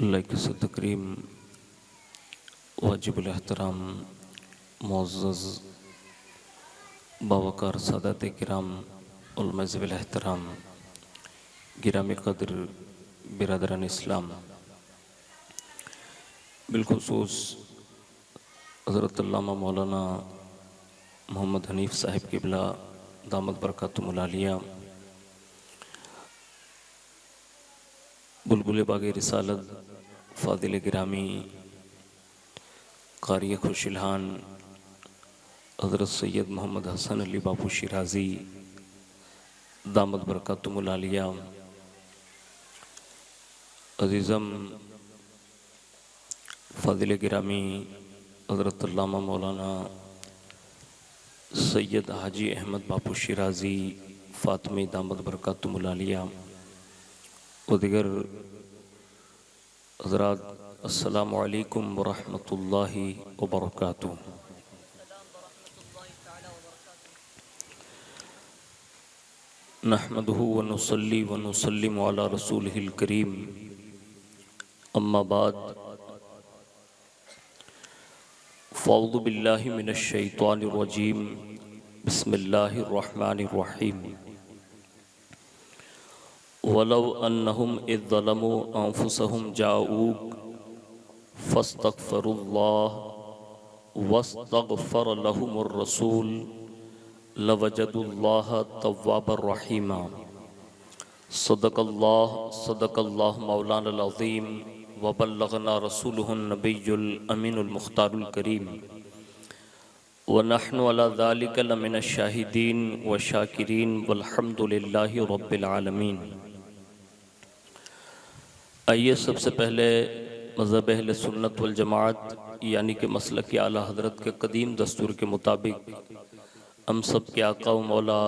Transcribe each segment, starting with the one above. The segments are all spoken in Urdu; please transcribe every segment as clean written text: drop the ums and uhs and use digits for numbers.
لائق تکریم واجب الاحترام معزز باوقار سادات کرام علماء ذوی الاحترام گرامی قدر برادران اسلام، بالخصوص حضرت علامہ مولانا محمد حنیف صاحب قبلہ دامت برکاتہم العالیہ، بلبل باغ رسالت فاضل گرامی قاری خوشلحان حضرت سید محمد حسن علی بابو شیرازی دامت برکاتہم العالیہ، عزیزم فاضل گرامی حضرت علامہ مولانا سید حاجی احمد بابو شیرازی فاطمی دامت برکاتہم العالیہ و دیگر حضرات، السلام علیکم ورحمۃ اللہ وبرکاتہ۔ نحمدہ ونصلی ونسلم علی رسولہ الکریم، اما بعد، فاعوذ باللہ من الشیطان الرجیم، بسم اللہ الرحمن الرحیم۔ وَلَوْ أَنَّهُمْ إِذ ظَلَمُوا أَنفُسَهُمْ جَاءُوكَ فَاسْتَغْفَرُوا اللَّهَ وَاسْتَغْفَرَ لَهُمُ الرَّسُولُ لَوَجَدُوا اللَّهَ تَوَّابًا رَحِيمًا۔ صدق اللہ مولانا العظیم وبلغنا رسولہ النبی الامین المختار الکریم، ونحن على ذلك لمن الشاہدین والشاکرین والحمد للہ رب العالمین۔ آئیے سب سے پہلے مذہب اہل سنت والجماعت یعنی کہ مسلک اعلیٰ حضرت کے قدیم دستور کے مطابق ہم سب کے آقا و مولا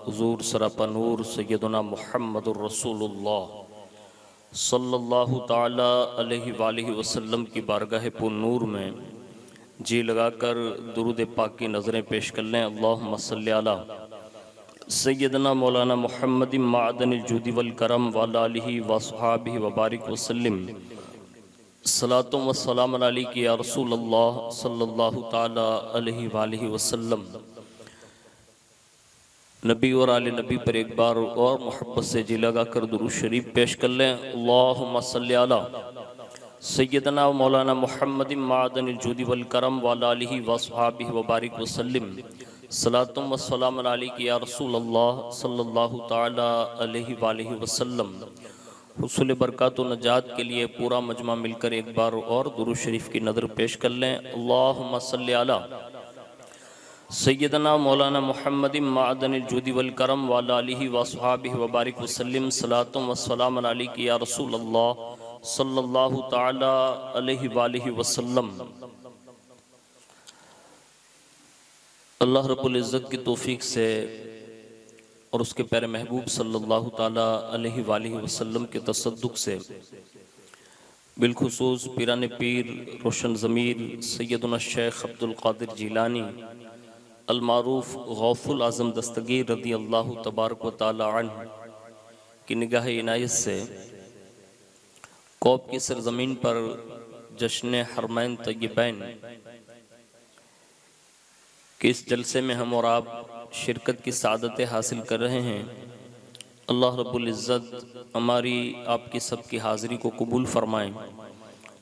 حضور سراپا نور سیدنا محمد الرسول اللہ صلی اللہ تعالی علیہ وآلہ وسلم کی بارگاہ پر نور میں جی لگا کر درود پاک کی نظریں پیش کر لیں۔ اللہم صلی علی سیدنا مولانا محمد معدن الجود والکرم وعلی آلہ وصحابہ وبارک وسلم۔ صلاۃ و سلام علیک یا رسول اللہ صلی اللہ تعالی علیہ وآلہ وسلم۔ نبی اور آل نبی پر ایک بار اور محبت سے جی لگا کر درود شریف پیش کر لیں۔ اللہم صلی علی سیدنا مولانا محمد معدن الجود والکرم وعلی آلہ وصحابہ وبارک وسلم۔ صلاۃ و سلام علیک یا رسول اللہ صلی اللہ تعالی علیہ وآلہ وسلم۔ حصول برکات و نجات کے لیے پورا مجمع مل کر ایک بار اور درود شریف کی نظر پیش کر لیں۔ اللہم صلی علی سیدنا مولانا محمد معدن الجود والکرم وعلی آلہ وصحابہ وبارک وسلم۔ صلاۃ و سلام علیک یا رسول اللہ صلی اللہ تعالی علیہ وآلہ وسلم۔ اللہ رب العزت کی توفیق سے اور اس کے پیارے محبوب صلی اللہ تعالی علیہ وآلہ وسلم کے تصدق سے، بالخصوص پیران پیر روشن ضمیر سیدنا الشیخ عبدالقادر جیلانی المعروف غوث العظم دستگیر رضی اللہ تبارک و تعالی عنہ کی نگاہ عنایت سے کوپ کی سرزمین پر جشن حرمین طیبین کہ اس جلسے میں ہم اور آپ شرکت کی سعادتیں حاصل کر رہے ہیں۔ اللہ رب العزت ہماری آپ کی سب کی حاضری کو قبول فرمائیں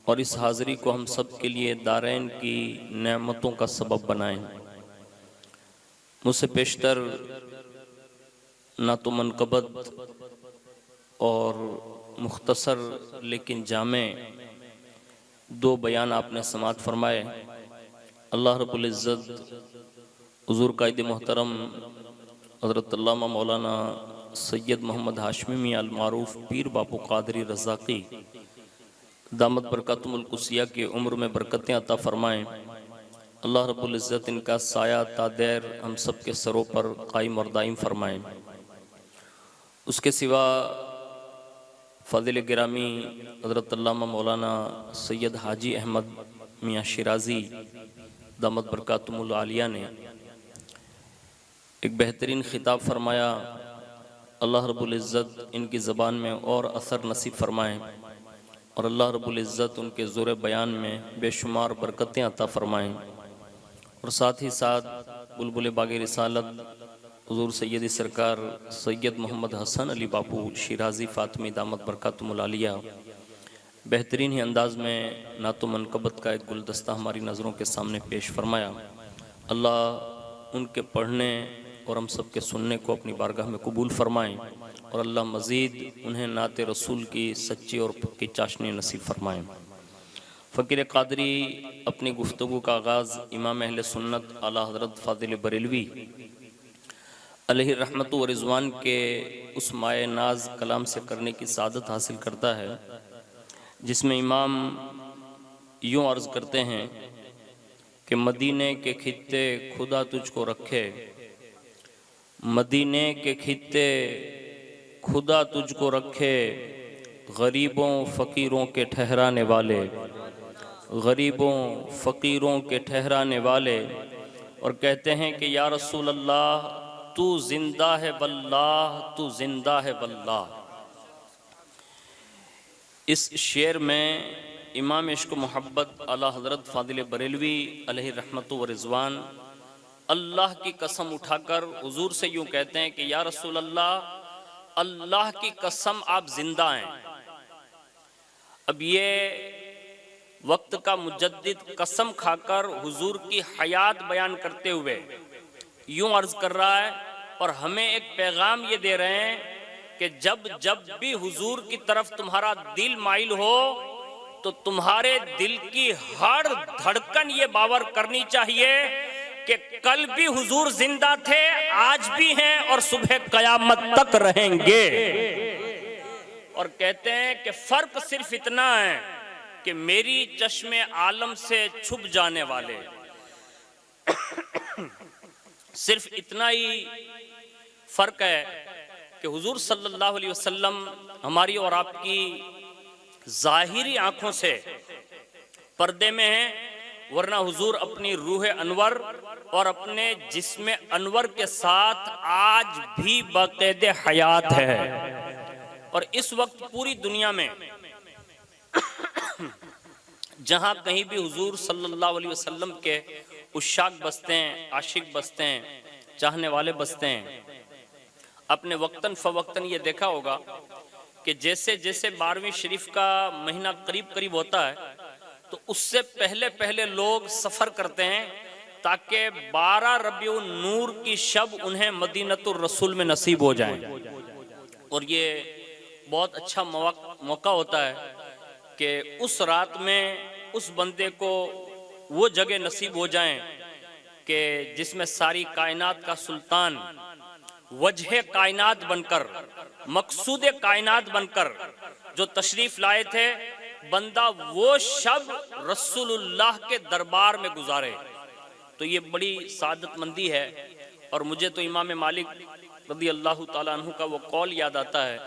اور اس حاضری کو ہم سب کے لیے دارین کی نعمتوں کا سبب بنائیں۔ مجھ سے پیشتر نہ تو منقبت اور مختصر لیکن جامع دو بیان آپ نے سماعت فرمائے۔ اللہ رب العزت حضور قائد محترم حضرت علامہ مولانا سید محمد ہاشمی میاں المعروف پیر باپو قادری رزاقی دامت برکاتہم القدسیہ کی عمر میں برکتیں عطا فرمائیں۔ اللہ رب العزت ان کا سایہ تا دیر ہم سب کے سروں پر قائم اور دائم فرمائیں۔ اس کے سوا فاضل گرامی حضرت علامہ مولانا سید حاجی احمد میاں شیرازی دامت برکاتہم العالیہ نے ایک بہترین خطاب فرمایا۔ اللہ رب العزت ان کی زبان میں اور اثر نصیب فرمائیں اور اللہ رب العزت ان کے زور بیان میں بے شمار برکتیں عطا فرمائیں، اور ساتھ ہی ساتھ بلبل باغ رسالت حضور سیدی سرکار سید محمد حسن علی باپو شیرازی فاطمی دامت برکاتہم العالیہ بہترین ہی انداز میں نعت و منقبت کا ایک گلدستہ ہماری نظروں کے سامنے پیش فرمایا۔ اللہ ان کے پڑھنے اور ہم سب کے سننے کو اپنی بارگاہ میں قبول فرمائیں، اور اللہ مزید انہیں نعت رسول کی سچی اور پکی چاشنی نصیب فرمائیں۔ فقیر قادری اپنی گفتگو کا آغاز امام اہل سنت اعلیٰ حضرت فاضل بریلوی علیہ رحمت و رضوان کے اس مائع ناز کلام سے کرنے کی سعادت حاصل کرتا ہے، جس میں امام یوں عرض کرتے ہیں کہ مدینے کے خطے خدا تجھ کو رکھے، مدینے کے خطے خدا تجھ کو رکھے، غریبوں فقیروں کے ٹھہرانے والے، غریبوں فقیروں کے ٹھہرانے والے۔ اور کہتے ہیں کہ یا رسول اللہ تو زندہ ہے واللہ، تو زندہ ہے واللہ۔ اس شعر میں امام عشق و محبت اعلیٰ حضرت فاضل بریلوی علیہ رحمت و رضوان اللہ کی قسم اٹھا کر حضور سے یوں کہتے ہیں کہ یا رسول اللہ، اللہ کی قسم آپ زندہ ہیں۔ اب یہ وقت کا مجدد قسم کھا کر حضور کی حیات بیان کرتے ہوئے یوں عرض کر رہا ہے، اور ہمیں ایک پیغام یہ دے رہے ہیں کہ جب بھی حضور کی طرف تمہارا دل مائل ہو تو تمہارے دل کی ہر دھڑکن یہ باور کرنی چاہیے کہ کل بھی حضور زندہ تھے، آج بھی ہیں، اور صبح قیامت تک رہیں گے۔ اور کہتے ہیں کہ فرق صرف اتنا ہے کہ میری چشم عالم سے چھپ جانے والے، صرف اتنا ہی فرق ہے کہ حضور صلی اللہ علیہ وسلم ہماری اور آپ کی ظاہری آنکھوں سے پردے میں ہیں، ورنہ حضور اپنی روح انور اور اپنے جسم انور کے ساتھ آج بھی باقید حیات ہے۔ اور اس وقت پوری دنیا میں جہاں کہیں بھی حضور صلی اللہ علیہ وسلم کے عشاق بستے ہیں، عاشق بستے ہیں، چاہنے والے بستے ہیں، اپنے وقتاً فوقتاً یہ دیکھا ہوگا کہ جیسے جیسے 12ویں شریف کا مہینہ قریب ہوتا ہے تو اس سے پہلے لوگ سفر کرتے ہیں تاکہ 12 ربیع النور کی شب انہیں مدینۃ الرسول میں نصیب ہو جائیں۔ اور یہ بہت اچھا موقع ہوتا ہے کہ اس رات میں اس بندے کو وہ جگہ نصیب ہو جائیں کہ جس میں ساری کائنات کا سلطان وجہ کائنات بن کر، مقصود کائنات بن کر جو تشریف لائے تھے، بندہ وہ شب رسول اللہ کے دربار میں گزارے۔ تو یہ بڑی سعادت مندی ہے۔ اور مجھے تو امام مالک رضی اللہ تعالیٰ عنہ کا وہ قول یاد آتا ہے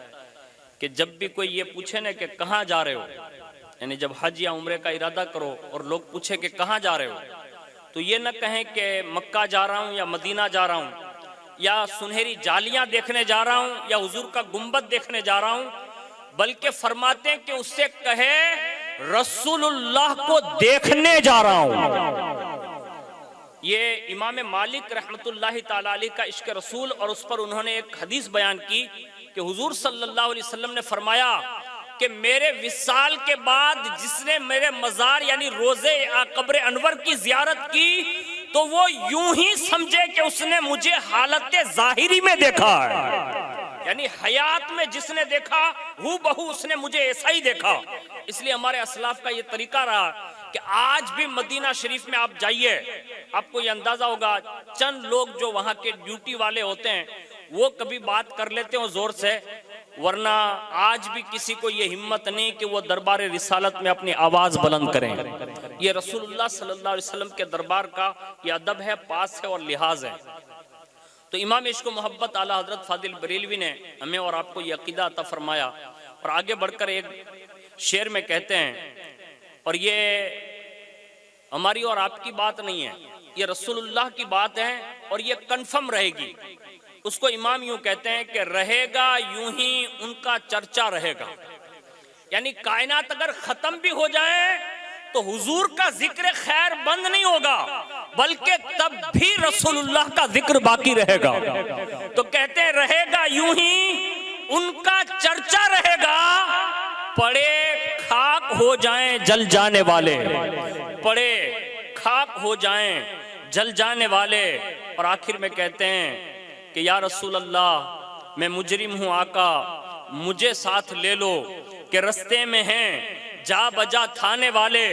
کہ جب بھی کوئی یہ پوچھے نا کہ کہاں جا رہے ہو، یعنی جب حج یا عمرے کا ارادہ کرو اور لوگ پوچھے کہ کہاں جا رہے ہو، تو یہ نہ کہیں کہ مکہ جا رہا ہوں یا مدینہ جا رہا ہوں یا سنہری جالیاں دیکھنے جا رہا ہوں یا حضور کا گنبد دیکھنے جا رہا ہوں، بلکہ فرماتے ہیں کہ اس سے کہے رسول اللہ کو دیکھنے جا رہا ہوں۔ یہ امام مالک رحمت اللہ تعالیٰ علیہ کا عشق رسول، اور اس پر انہوں نے ایک حدیث بیان کی کہ حضور صلی اللہ علیہ وسلم نے فرمایا کہ میرے وصال کے بعد جس نے میرے مزار یعنی روضے قبر انور کی زیارت کی تو وہ یوں ہی سمجھے کہ اس نے مجھے حالت ظاہری میں دیکھا ہے، یعنی حیات میں جس نے دیکھا ہو بہو اس نے مجھے ایسا ہی دیکھا۔ اس لیے ہمارے اسلاف کا یہ طریقہ رہا کہ آج بھی مدینہ شریف میں آپ جائیے، آپ کو یہ اندازہ ہوگا چند لوگ جو وہاں کے ڈیوٹی والے ہوتے ہیں وہ کبھی بات کر لیتے ہیں زور سے، ورنہ آج بھی کسی کو یہ ہمت نہیں کہ وہ دربار رسالت میں اپنی آواز بلند کریں۔ یہ رسول اللہ صلی اللہ علیہ وسلم کے دربار کا یہ ادب ہے، پاس ہے اور لحاظ ہے۔ تو امام عشق و محبت اعلیٰ حضرت فاضل بریلوی نے ہمیں اور آپ کو یہ عقیدہ عطا فرمایا، اور آگے بڑھ کر ایک شعر میں کہتے ہیں، اور یہ ہماری اور آپ کی بات نہیں ہے، یہ رسول اللہ کی بات ہے اور یہ کنفرم رہے گی۔ اس کو امام یوں کہتے ہیں کہ رہے گا یوں ہی ان کا چرچا رہے گا، یعنی کائنات اگر ختم بھی ہو جائے تو حضور کا ذکر خیر بند نہیں ہوگا، بلکہ تب بھی رسول اللہ کا ذکر باقی رہے گا۔ تو کہتے ہیں رہے گا یوں ہی، ان کا چرچا رہے گا، پڑے خاک ہو جائیں جل جانے والے، پڑے خاک ہو جائیں جل جانے والے۔ اور آخر میں کہتے ہیں کہ یا رسول اللہ میں مجرم ہوں آقا، مجھے ساتھ لے لو، کہ رستے میں ہیں جا بجا تھانے والے۔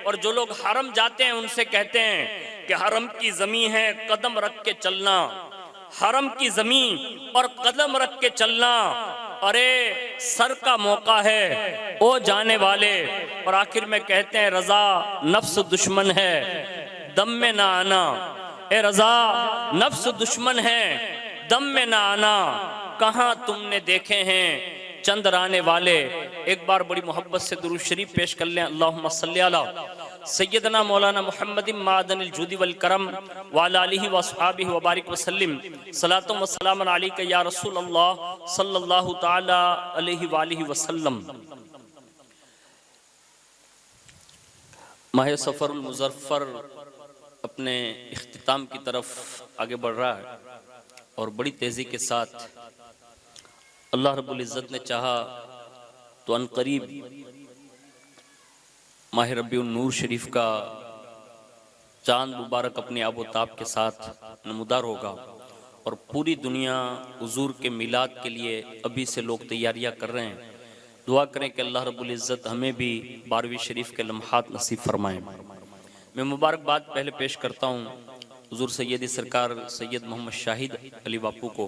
اور جو لوگ حرم جاتے ہیں ان سے کہتے ہیں کہ حرم کی زمین ہے قدم رکھ کے چلنا، حرم کی زمین اور قدم رکھ کے چلنا، ارے سر کا موقع ہے او جانے والے۔ اور آخر میں کہتے ہیں رضا نفس دشمن ہے دم میں نہ آنا، اے رضا نفس دشمن ہے دم میں نہ آنا، کہاں تم نے دیکھے ہیں چند رانے والے۔ ایک بار بڑی محبت سے درود شریف پیش کر لیں، اللہم صلی علی سیدنا مولانا محمد معدن الجود والکرم وعلی آلہ واصحابہ وبارک وسلم، صلاۃ و سلام علیک یا رسول اللہ صلی اللہ تعالی علیہ وآلہ وسلم۔ ماہ سفر المظفر اپنے اختتام کی طرف آگے بڑھ رہا ہے، اور بڑی تیزی کے ساتھ اللہ رب العزت نے چاہا تو ان قریب ماہ ربیع النور شریف کا چاند مبارک اپنے آب و تاب کے ساتھ نمودار ہوگا، اور پوری دنیا حضور کے میلاد کے لیے ابھی سے لوگ تیاریاں کر رہے ہیں۔ دعا کریں کہ اللہ رب العزت ہمیں بھی 12ویں شریف کے لمحات نصیب فرمائیں۔ میں مبارکباد پہلے پیش کرتا ہوں حضور سیدی سرکار سید محمد شاہد علی باپو کو،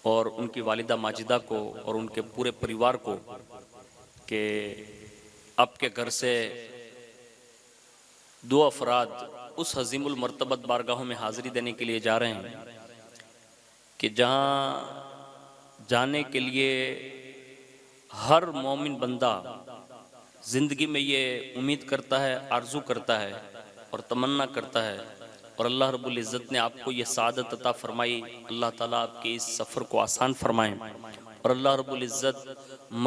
اور ان کی والدہ ماجدہ کو، اور ان کے پورے پریوار کو، کہ آپ کے گھر سے 2 افراد اس عظیم المرتبت بارگاہوں میں حاضری دینے کے لیے جا رہے ہیں کہ جہاں جانے کے لیے ہر مومن بندہ زندگی میں یہ امید کرتا ہے، آرزو کرتا ہے اور تمنا کرتا ہے، اور اللہ رب العزت نے آپ کو یہ سعادت عطا فرمائی۔ اللہ تعالیٰ آپ کے اس سفر کو آسان فرمائیں، اور اللہ رب العزت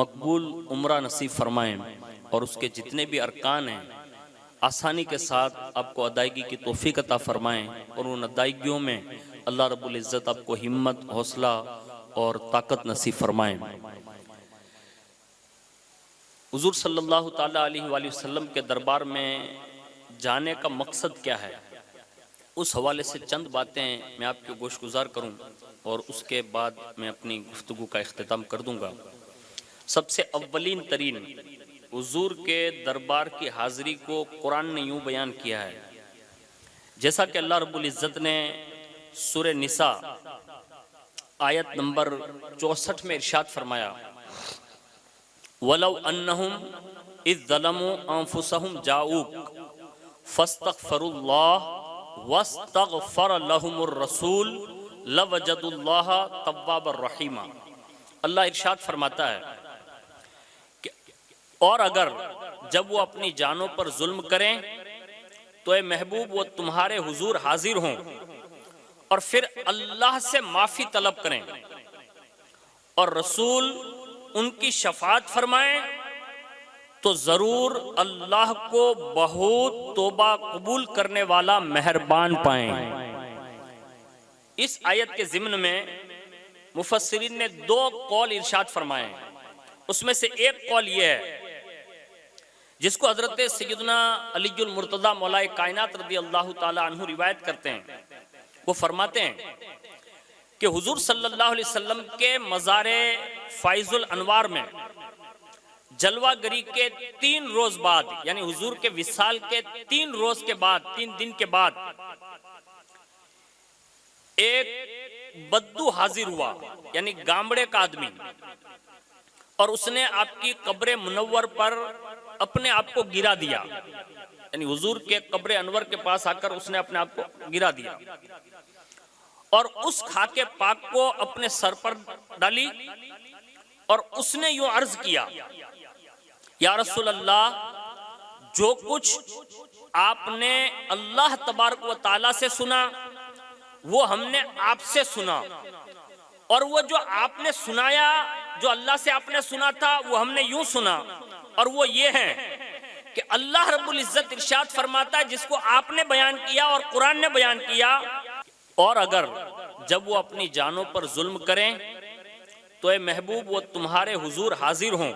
مقبول عمرہ نصیب فرمائیں، اور اس کے جتنے بھی ارکان ہیں آسانی کے ساتھ آپ کو ادائیگی کی توفیق عطا فرمائیں، اور ان ادائیگیوں میں اللہ رب العزت آپ کو ہمت، حوصلہ اور طاقت نصیب فرمائیں۔ حضور صلی اللہ تعالیٰ علیہ وآلہ وسلم کے دربار میں جانے کا مقصد کیا ہے، اس حوالے سے چند باتیں میں آپ کے گوش گزار کروں، اور اس کے بعد میں اپنی گفتگو کا اختتام کر دوں گا۔ سب سے اولین ترین حضور کے دربار کی حاضری کو قرآن نے یوں بیان کیا ہے، جیسا کہ اللہ رب العزت نے سورہ نساء آیت نمبر 64 میں ارشاد فرمایا، وَلَوْ أَنَّهُمْ إِذ ظَلَمُوا أَنفُسَهُمْ جَاءُوكَ فَاسْتَغْفَرُوا اللَّهَ وَاسْتَغْفَرَ لَهُمُ الرَّسُولُ لَوَجَدُوا اللَّهَ تَوَّابًا رَحِيمًا۔ اللہ ارشاد فرماتا ہے کہ اور اگر جب وہ اپنی جانوں پر ظلم کریں تو اے محبوب وہ تمہارے حضور حاضر ہوں اور پھر اللہ سے معافی طلب کریں، اور رسول ان کی شفاعت فرمائیں، تو ضرور اللہ کو بہت توبہ قبول کرنے والا مہربان پائیں۔ اس آیت کے ضمن میں مفسرین نے 2 قول ارشاد فرمائے ہیں۔ اس میں سے ایک قول یہ ہے جس کو حضرت سیدنا علی المرتضی مولائے کائنات رضی اللہ تعالی عنہ روایت کرتے ہیں۔ وہ فرماتے ہیں کہ حضور صلی اللہ علیہ وسلم کے مزار فائز الانوار میں جلوہ گری کے 3 روز بعد، یعنی حضور کے وصال کے 3 روز کے بعد، 3 دن کے بعد، ایک بدو حاضر ہوا، یعنی گامڑے کا آدمی، اور اس نے آپ کی قبر منور پر اپنے آپ کو گرا دیا، یعنی حضور کے قبر انور کے پاس آ کر اس نے اپنے آپ کو گرا دیا، اور اس خاکے پاک کو اپنے سر پر ڈالی، اور اس نے یوں عرض کیا، یا رسول اللہ، جو کچھ آپ نے اللہ تبارک و تعالیٰ سے سنا وہ ہم نے آپ سے سنا، اور وہ جو آپ نے سنایا جو اللہ سے آپ نے سنا تھا وہ ہم نے یوں سنا، اور وہ یہ ہے کہ اللہ رب العزت ارشاد فرماتا ہے جس کو آپ نے بیان کیا اور قرآن نے بیان کیا، اور اگر جب وہ اپنی جانوں پر ظلم کریں تو اے محبوب وہ تمہارے حضور حاضر ہوں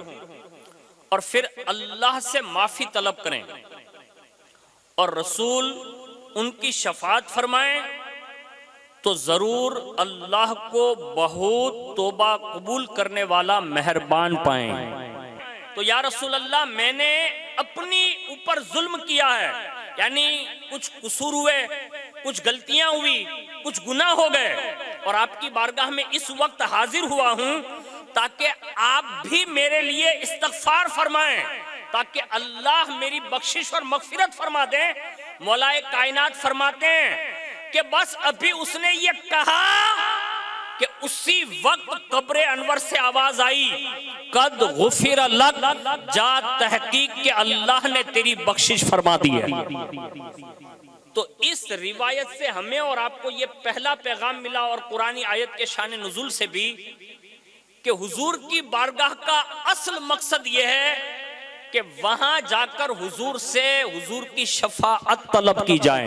اور پھر اللہ سے معافی طلب کریں اور رسول ان کی شفاعت فرمائیں تو ضرور اللہ کو بہت توبہ قبول کرنے والا مہربان پائیں۔ تو یا رسول اللہ میں نے اپنی اوپر ظلم کیا ہے، یعنی کچھ قصور ہوئے، کچھ غلطیاں ہوئی، کچھ گناہ ہو گئے، اور آپ کی بارگاہ میں اس وقت حاضر ہوا ہوں تاکہ آپ بھی میرے لیے استغفار فرمائیں، تاکہ اللہ میری بخشش اور مغفرت فرما دیں۔ مولا کائنات فرماتے ہیں کہ بس ابھی اس نے یہ کہا کہ اسی وقت قبر انور سے آواز آئی، قد غفر لک، جا تحقیق کہ اللہ نے تیری بخشش فرما دی ہے۔ تو اس روایت سے ہمیں اور آپ کو یہ پہلا پیغام ملا، اور قرآنی آیت کے شان نزول سے بھی، کہ حضور کی بارگاہ کا اصل مقصد یہ ہے کہ وہاں جا کر حضور سے حضور کی شفاعت طلب کی جائے،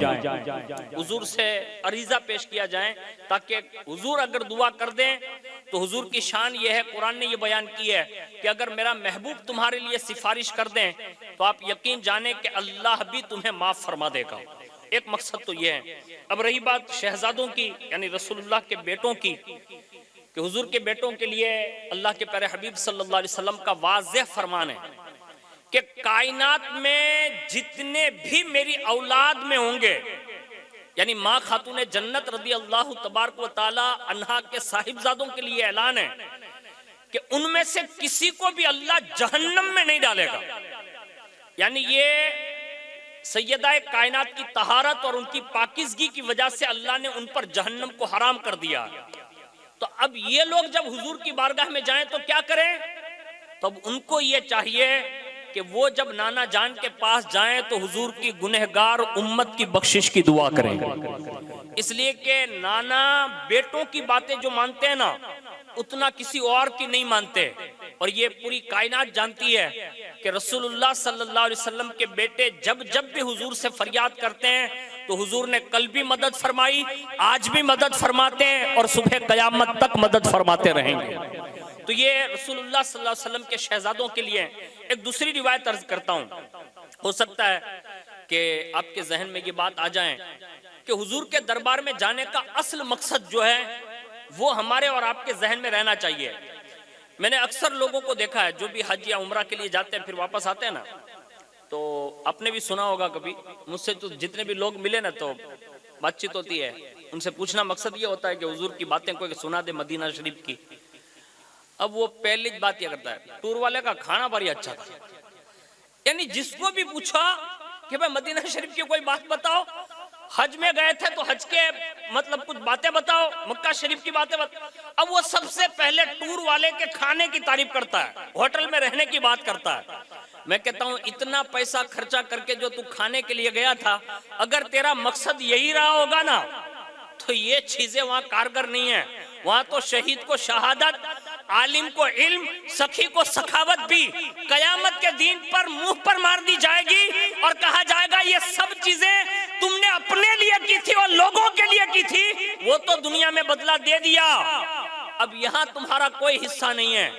حضور سے عریضہ پیش کیا جائے، تاکہ حضور اگر دعا کر دیں تو حضور کی شان یہ ہے، قرآن نے یہ بیان کی ہے کہ اگر میرا محبوب تمہارے لیے سفارش کر دیں تو آپ یقین جانیں کہ اللہ بھی تمہیں معاف فرما دے گا۔ ایک مقصد تو یہ ہے۔ اب رہی بات شہزادوں کی، یعنی رسول اللہ کے بیٹوں کی، کہ حضور کے بیٹوں کے لیے اللہ کے پیارے حبیب صلی اللہ علیہ وسلم کا واضح فرمان ہے کہ کائنات میں جتنے بھی میری اولاد میں ہوں گے، یعنی ماں خاتون جنت رضی اللہ تبارک و تعالی عنہا کے صاحبزادوں کے لیے اعلان ہے کہ ان میں سے کسی کو بھی اللہ جہنم میں نہیں ڈالے گا۔ یعنی یہ سیدہ کائنات کی طہارت اور ان کی پاکیزگی کی وجہ سے اللہ نے ان پر جہنم کو حرام کر دیا۔ تو اب یہ لوگ جب حضور کی بارگاہ میں جائیں تو کیا کریں؟ تب ان کو یہ چاہیے کہ وہ جب نانا جان کے پاس جائیں تو حضور کی گنہگار امت کی بخشش کی دعا کریں، اس لیے کہ نانا بیٹوں کی باتیں جو مانتے ہیں نا اتنا کسی اور کی نہیں مانتے، اور یہ پوری کائنات جانتی ہے کہ رسول اللہ صلی اللہ علیہ وسلم کے بیٹے جب بھی حضور سے فریاد کرتے ہیں تو حضور نے کل بھی مدد فرمائی، آج بھی مدد فرماتے ہیں، اور صبح قیامت تک مدد فرماتے رہیں گے۔ تو یہ رسول اللہ صلی اللہ علیہ وسلم کے شہزادوں کے لیے۔ ایک دوسری روایت عرض کرتا ہوں، ہو سکتا ہے کہ آپ کے ذہن میں یہ بات آ جائیں کہ حضور کے دربار میں جانے کا اصل مقصد جو ہے وہ ہمارے اور آپ کے ذہن میں رہنا چاہیے۔ میں نے اکثر لوگوں کو دیکھا ہے جو بھی حج یا عمرہ کے لیے جاتے ہیں پھر واپس آتے ہیں نا، تو آپ نے بھی سنا ہوگا، کبھی مجھ سے تو جتنے بھی لوگ ملے نا تو بات چیت ہوتی ہے، ان سے پوچھنا مقصد یہ ہوتا ہے کہ حضور کی باتیں کوئی سنا دے مدینہ شریف کی۔ اب وہ پہلی بات یہ کرتا ہے ٹور والے کا کھانا بڑی اچھا تھا، یعنی جس کو بھی پوچھا کہ بھائی مدینہ شریف کی کوئی بات بتاؤ، حج میں گئے تھے تو حج کے مطلب کچھ باتیں بتاؤ، مکہ شریف کی باتیں بتاؤ۔ اب وہ سب سے پہلے ٹور والے کے کھانے کی تعریف کرتا ہے، ہوٹل میں رہنے کی بات کرتا ہے۔ میں کہتا ہوں اتنا پیسہ خرچہ کر کے جو تو کھانے کے لیے گیا تھا، اگر تیرا مقصد یہی رہا ہوگا نا تو یہ چیزیں وہاں کارگر نہیں ہیں۔ وہاں تو شہید کو شہادت، عالم کو علم، سخی کو سخاوت بھی قیامت کے دین پر منہ پر مار دی جائے گی اور کہا جائے گا یہ سب چیزیں تم نے اپنے لیے کی تھی اور لوگوں کے لیے کی تھی، وہ تو دنیا میں بدلہ دے دیا، اب یہاں تمہارا کوئی حصہ نہیں ہے۔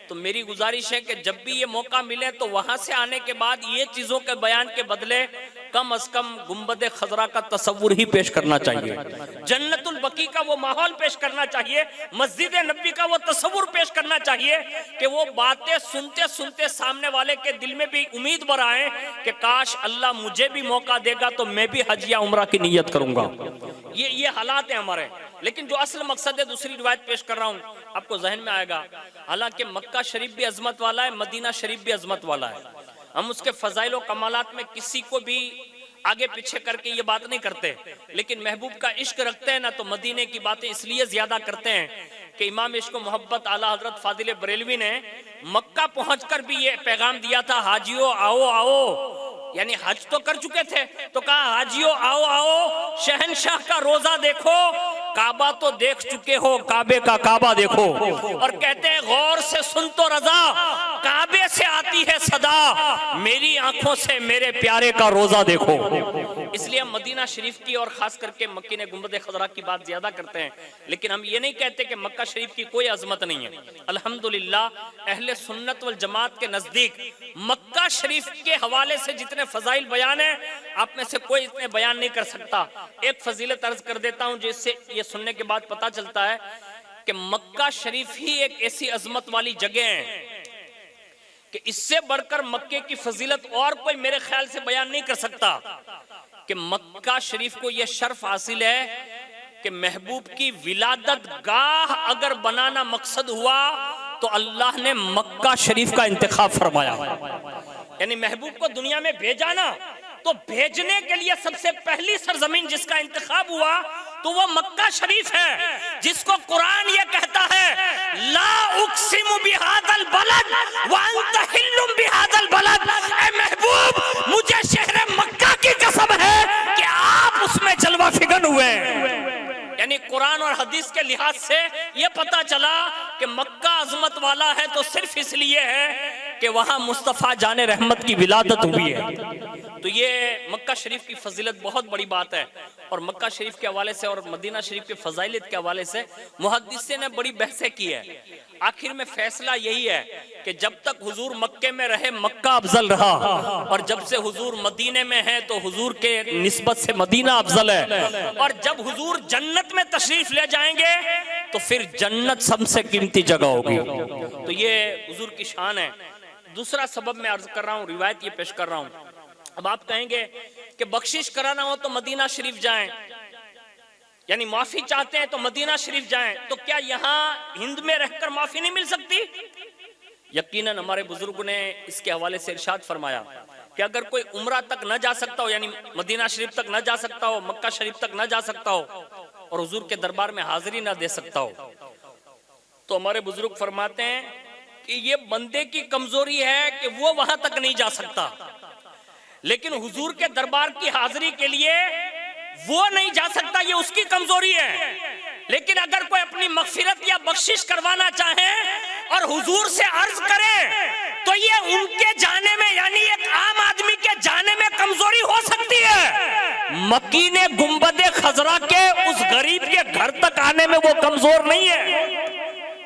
تو میری گزارش ہے کہ جب بھی یہ موقع ملے تو وہاں سے آنے کے بعد یہ چیزوں کے بیان کے بدلے کم از کم گنبد خضرا کا تصور ہی پیش کرنا چاہیے، جنت البقیع کا وہ ماحول پیش کرنا چاہیے، مسجد نبوی کا وہ تصور پیش کرنا چاہیے کہ وہ باتیں سنتے سنتے سامنے والے کے دل میں بھی امید برآئے کہ کاش اللہ مجھے بھی موقع دے گا تو میں بھی حج یا عمرہ کی نیت کروں گا۔ یہ حالات ہیں ہمارے، لیکن جو اصل مقصد ہے دوسری روایت پیش کر رہا ہوں، آپ کو ذہن میں آئے گا۔ حالانکہ مکہ شریف بھی عظمت والا ہے، مدینہ شریف بھی عظمت والا ہے، ہم اس کے فضائل و کمالات میں کسی کو بھی آگے پیچھے کر کے یہ بات نہیں کرتے، لیکن محبوب کا عشق رکھتے ہیں نا تو مدینے کی باتیں اس لیے زیادہ کرتے ہیں کہ امام عشق و محبت اعلیٰ حضرت فاضل بریلوی نے مکہ پہنچ کر بھی یہ پیغام دیا تھا، حاجیو آؤ آؤ، یعنی حج تو کر چکے تھے تو کہا حاجیو آؤ آؤ، شہنشاہ کا روزہ دیکھو، کعبہ تو دیکھ چکے ہو، کعبے کا کعبہ دیکھو۔ اور کہتے ہیں غور سے سن تو رضا، کعبے سے آتی ہے صدا، میری آنکھوں سے میرے پیارے کا روزہ دیکھو۔ اس لیے ہم مدینہ شریف کی اور خاص کر کے مکہ گنبد خضرا کی بات زیادہ کرتے ہیں، لیکن ہم یہ نہیں کہتے کہ مکہ شریف کی کوئی عظمت نہیں ہے۔ الحمدللہ اہل سنت والجماعت کے نزدیک مکہ شریف کے حوالے سے جتنے فضائل بیان ہیں، آپ میں سے کوئی اتنے بیان نہیں کر سکتا۔ ایک فضیلت عرض کر دیتا ہوں جس سے یہ سننے کے بعد پتا چلتا ہے کہ مکہ شریف ہی ایک ایسی عظمت والی جگہ ہے کہ اس سے بڑھ کر مکے کی فضیلت اور کوئی میرے خیال سے بیان نہیں کر سکتا، کہ مکہ شریف کو یہ شرف حاصل ہے کہ محبوب کی ولادت گاہ اگر بنانا مقصد ہوا تو اللہ نے مکہ شریف کا انتخاب فرمایا۔ یعنی محبوب کو دنیا میں بھیجانا تو بھیجنے کے لیے سب سے پہلی سرزمین جس کا انتخاب ہوا تو وہ مکہ شریف ہے، جس کو قرآن یہ کہتا ہے لا اقسم بہذا البلد وانت حل بہذا البلد، اے محبوب مجھے شہر مکہ کی قسم ہے کہ آپ اس میں جلوہ فگن ہوئے۔ یعنی قرآن اور حدیث کے لحاظ سے یہ پتا چلا کہ مکہ عظمت والا ہے تو صرف اس لیے ہے کہ وہاں مصطفیٰ جان رحمت کی ولادت ہوئی ہے۔ تو یہ مکہ شریف کی فضیلت بہت بڑی بات ہے، اور مکہ شریف کے حوالے سے اور مدینہ شریف کے فضائلت کے حوالے سے محدثین نے بڑی بحثیں کی ہے۔ آخر میں فیصلہ یہی ہے کہ جب تک حضور مکے میں رہے مکہ افضل رہا، اور جب سے حضور مدینے میں ہے تو حضور کے نسبت سے مدینہ افضل ہے، اور جب حضور جنت میں تشریف لے جائیں گے تو پھر جنت سب سے قیمتی جگہ ہوگی۔ تو یہ حضور کی شان ہے۔ دوسرا سبب میں عرض کر رہا ہوں، روایت یہ پیش کر رہا ہوں۔ اب آپ کہیں گے کہ بخشش کرانا ہو تو مدینہ شریف جائیں، یعنی معافی چاہتے ہیں تو مدینہ شریف جائیں، تو کیا یہاں ہند میں رہ کر معافی نہیں مل سکتی؟ یقیناً ہمارے بزرگوں نے اس کے حوالے سے ارشاد فرمایا کہ اگر کوئی عمرہ تک نہ جا سکتا ہو، یعنی مدینہ شریف تک نہ جا سکتا ہو، مکہ شریف تک نہ جا سکتا ہو، اور حضور کے دربار میں حاضری نہ دے سکتا ہو، تو ہمارے بزرگ فرماتے ہیں کہ یہ بندے کی کمزوری ہے کہ وہ وہاں تک نہیں جا سکتا، لیکن حضور کے دربار کی حاضری کے لیے وہ نہیں جا سکتا، یہ اس کی کمزوری ہے۔ لیکن اگر کوئی اپنی مغفرت یا بخشش کروانا چاہے اور حضور سے عرض کرے تو یہ ان کے جانے میں، یعنی ایک عام آدمی کے جانے میں کمزوری ہو سکتی ہے، مکین گنبد خضرا کے اس غریب کے گھر تک آنے میں وہ کمزور نہیں ہے۔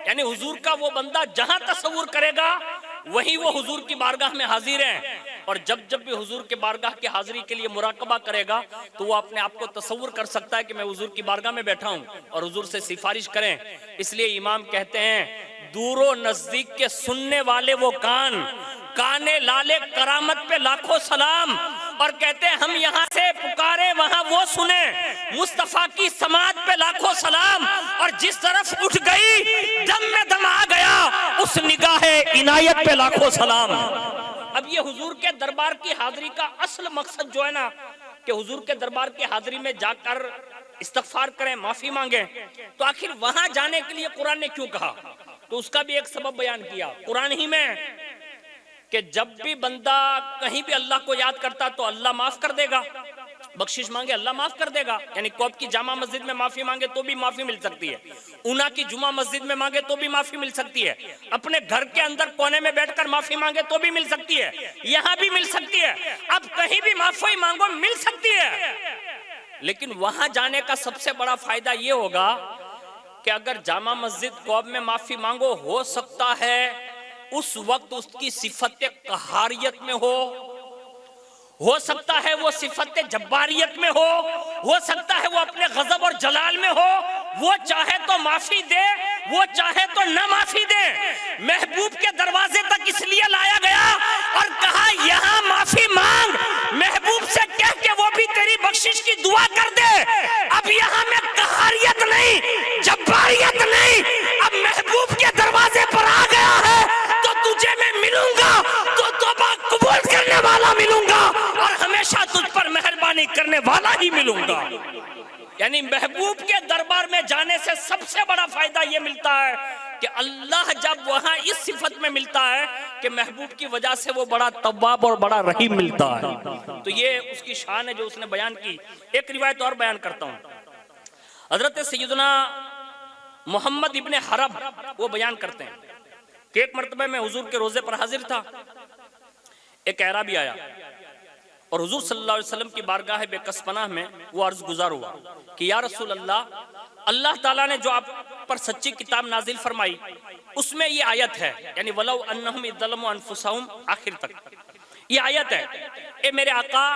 یعنی حضور کا وہ بندہ جہاں تصور کرے گا وہی وہ حضور کی بارگاہ میں حاضر ہے، اور جب بھی حضور کے بارگاہ کی حاضری کے لیے مراقبہ کرے گا تو وہ اپنے آپ کو تصور کر سکتا ہے کہ میں حضور کی بارگاہ میں بیٹھا ہوں، اور حضور سے سفارش کریں۔ اس لیے امام کہتے ہیں دور و نزدیک کے سننے والے وہ کانے لالے کرامت پہ لاکھوں سلام، اور کہتے ہیں ہم یہاں سے پکارے وہاں وہ سنے، مصطفیٰ کی سماعت پہ لاکھوں سلام، اور جس طرف اٹھ گئی دم میں دم آ گیا اس نگاہ عنایت پہ لاکھوں سلام۔ اب یہ حضور کے دربار کی حاضری کا اصل مقصد جو ہے نا کہ حضور کے دربار کی حاضری میں جا کر استغفار کریں، معافی مانگیں، تو آخر وہاں جانے کے لیے قرآن نے کیوں کہا؟ تو اس کا بھی ایک سبب بیان کیا قرآن ہی میں کہ جب بھی بندہ کہیں بھی اللہ کو یاد کرتا تو اللہ معاف کر دے گا، بخشش مانگے اللہ معاف کر دے گا۔ یعنی کوپ کی جامع مسجد میں معافی مانگے تو بھی معافی مل سکتی ہے، اونا کی جمعہ مسجد میں مانگے تو بھی معافی مل سکتی ہے، اپنے گھر کے اندر کونے میں بیٹھ کر معافی مانگے تو بھی مل سکتی ہے، یہاں بھی مل سکتی ہے، اب کہیں بھی معافی مانگو مل سکتی ہے۔ لیکن وہاں جانے کا سب سے بڑا فائدہ یہ ہوگا کہ اگر جامع مسجد کوپ میں معافی مانگو، ہو سکتا ہے اس وقت اس کی صفت قہاریت میں ہو سکتا ہے وہ صفت جباریت میں ہو سکتا ہے وہ اپنے غضب اور جلال میں ہو، وہ چاہے تو معافی دے، وہ چاہے تو نہ معافی دے۔ محبوب کے دروازے تک اس لیے لایا گیا اور کہا یہاں معافی مانگ، محبوب سے کہہ کے وہ بھی تیری بخشش کی دعا کر دے۔ اب یہاں میں قہاریت نہیں، جباریت نہیں، اب محبوب کے دروازے پر آ گیا ہے تو تجھے میں ملوں گا، تو توبہ قبول کرنے والا ملوں گا اور ہمیشہ تجھ پر مہربانی کرنے والا ہی ملوں گا۔ یعنی محبوب کے دربار میں جانے سے سب سے بڑا فائدہ یہ ملتا ہے کہ اللہ جب وہاں اس صفت میں ملتا ہے کہ محبوب کی وجہ سے وہ بڑا تواب اور بڑا رحیم ملتا ہے۔ تو یہ اس کی شان ہے جو اس نے بیان کی۔ ایک روایت اور بیان کرتا ہوں، حضرت سیدنا محمد ابن حرب وہ بیان کرتے ہیں کہ ایک مرتبہ میں حضور کے روزے پر حاضر تھا، ایک اعرابی آیا اور حضور صلی اللہ علیہ وسلم کی بارگاہ بے کس پناہ میں وہ عرض گزار ہوا کہ یا رسول اللہ، اللہ تعالیٰ نے جو آپ پر سچی کتاب نازل فرمائی اس میں یہ آیت ہے، یعنی وَلَوْ أَنَّهُمْ إِذْ ظَلَمُوا أَنفُسَهُمْ آخر تک یہ آیت ہے، اے میرے آقا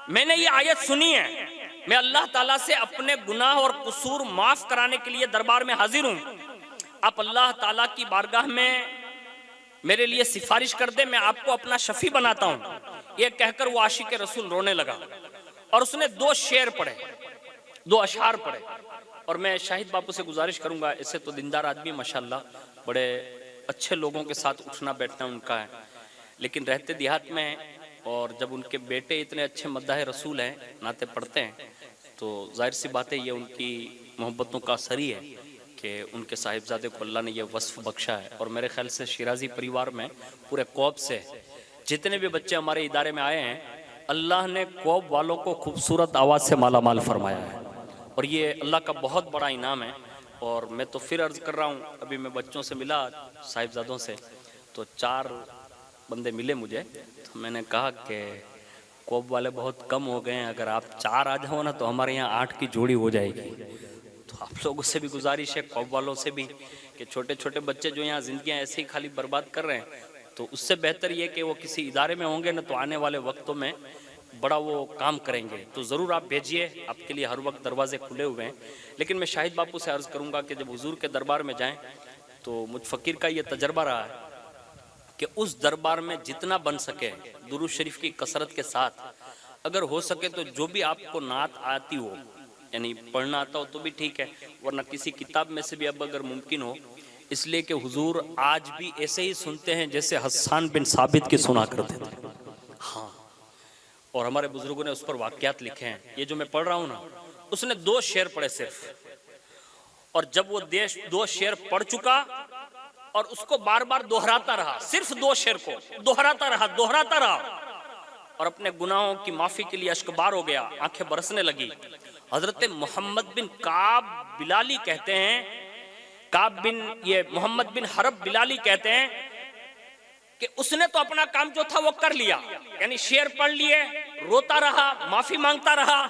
میں نے یہ آیت سنی ہے، میں اللہ تعالیٰ سے اپنے گناہ اور قصور معاف کرانے کے لیے دربار میں حاضر ہوں، آپ اللہ تعالیٰ کی بارگاہ میں میرے لیے سفارش کر دیں، میں آپ کو اپنا شفیع بناتا ہوں۔ یہ کہہ کر وہ عاشق رسول رونے لگا اور اس نے 2 شعر پڑھے، 2 اشعار پڑھے۔ اور میں شاہد باپو سے گزارش کروں گا، اسے تو دیندار آدمی ماشاءاللہ بڑے اچھے لوگوں کے ساتھ اٹھنا بیٹھنا ان کا ہے، لیکن رہتے دیہات میں اور جب ان کے بیٹے اتنے اچھے مداح رسول ہیں، نعتیں پڑھتے ہیں، تو ظاہر سی بات ہے یہ ان کی محبتوں کا اثر ہی ہے کہ ان کے صاحبزادے کو اللہ نے یہ وصف بخشا ہے۔ اور میرے خیال سے شیرازی پریوار میں پورے کوب سے جتنے بھی بچے ہمارے ادارے میں آئے ہیں، اللہ نے کوب والوں کو خوبصورت آواز سے مالا مال فرمایا ہے، اور یہ اللہ کا بہت بڑا انعام ہے۔ اور میں تو پھر عرض کر رہا ہوں، ابھی میں بچوں سے ملا صاحبزادوں سے، تو 4 بندے ملے مجھے، تو میں نے کہا کہ کوب والے بہت کم ہو گئے ہیں، اگر آپ 4 آ جاؤ نا تو ہمارے یہاں 8 کی جوڑی ہو جائے گی۔ تو آپ لوگوں سے بھی گزارش ہے، کوب والوں سے بھی، کہ چھوٹے چھوٹے بچے جو یہاں زندگیاں ایسے ہی خالی برباد کر رہے ہیں، تو اس سے بہتر یہ کہ وہ کسی ادارے میں ہوں گے نا تو آنے والے وقتوں میں بڑا وہ کام کریں گے۔ تو ضرور آپ بھیجئے، آپ کے لیے ہر وقت دروازے کھلے ہوئے ہیں۔ لیکن میں شاہد باپو سے عرض کروں گا کہ جب حضور کے دربار میں جائیں تو مجھ فقیر کا یہ تجربہ رہا ہے کہ اس دربار میں جتنا بن سکے درود شریف کی کثرت کے ساتھ، اگر ہو سکے تو جو بھی آپ کو نعت آتی ہو، یعنی پڑھنا آتا ہو تو بھی ٹھیک ہے، ورنہ کسی کتاب میں سے بھی اب اگر ممکن ہو، اس لیے کہ حضور آج بھی ایسے ہی سنتے ہیں جیسے حسان بن ثابت کی سنا کرتے تھے۔ ہاں، اور ہمارے بزرگوں نے اس پر واقعات لکھے ہیں۔ یہ جو میں پڑھ رہا ہوں نا، اس نے 2 شعر پڑھے صرف، اور جب وہ 2 شعر پڑھ چکا اور اس کو بار بار دہراتا رہا، صرف 2 شعر کو دہراتا رہا اور اپنے گناہوں کی معافی کے لیے اشکبار ہو گیا، آنکھیں برسنے لگی۔ حضرت محمد بن کعب بلالی کہتے ہیں، محمد بن حرب بلالی کہتے ہیں کہ اس نے تو اپنا کام جو تھا وہ کر لیا، یعنی شعر پڑھ لیے، روتا رہا، معافی مانگتا رہا۔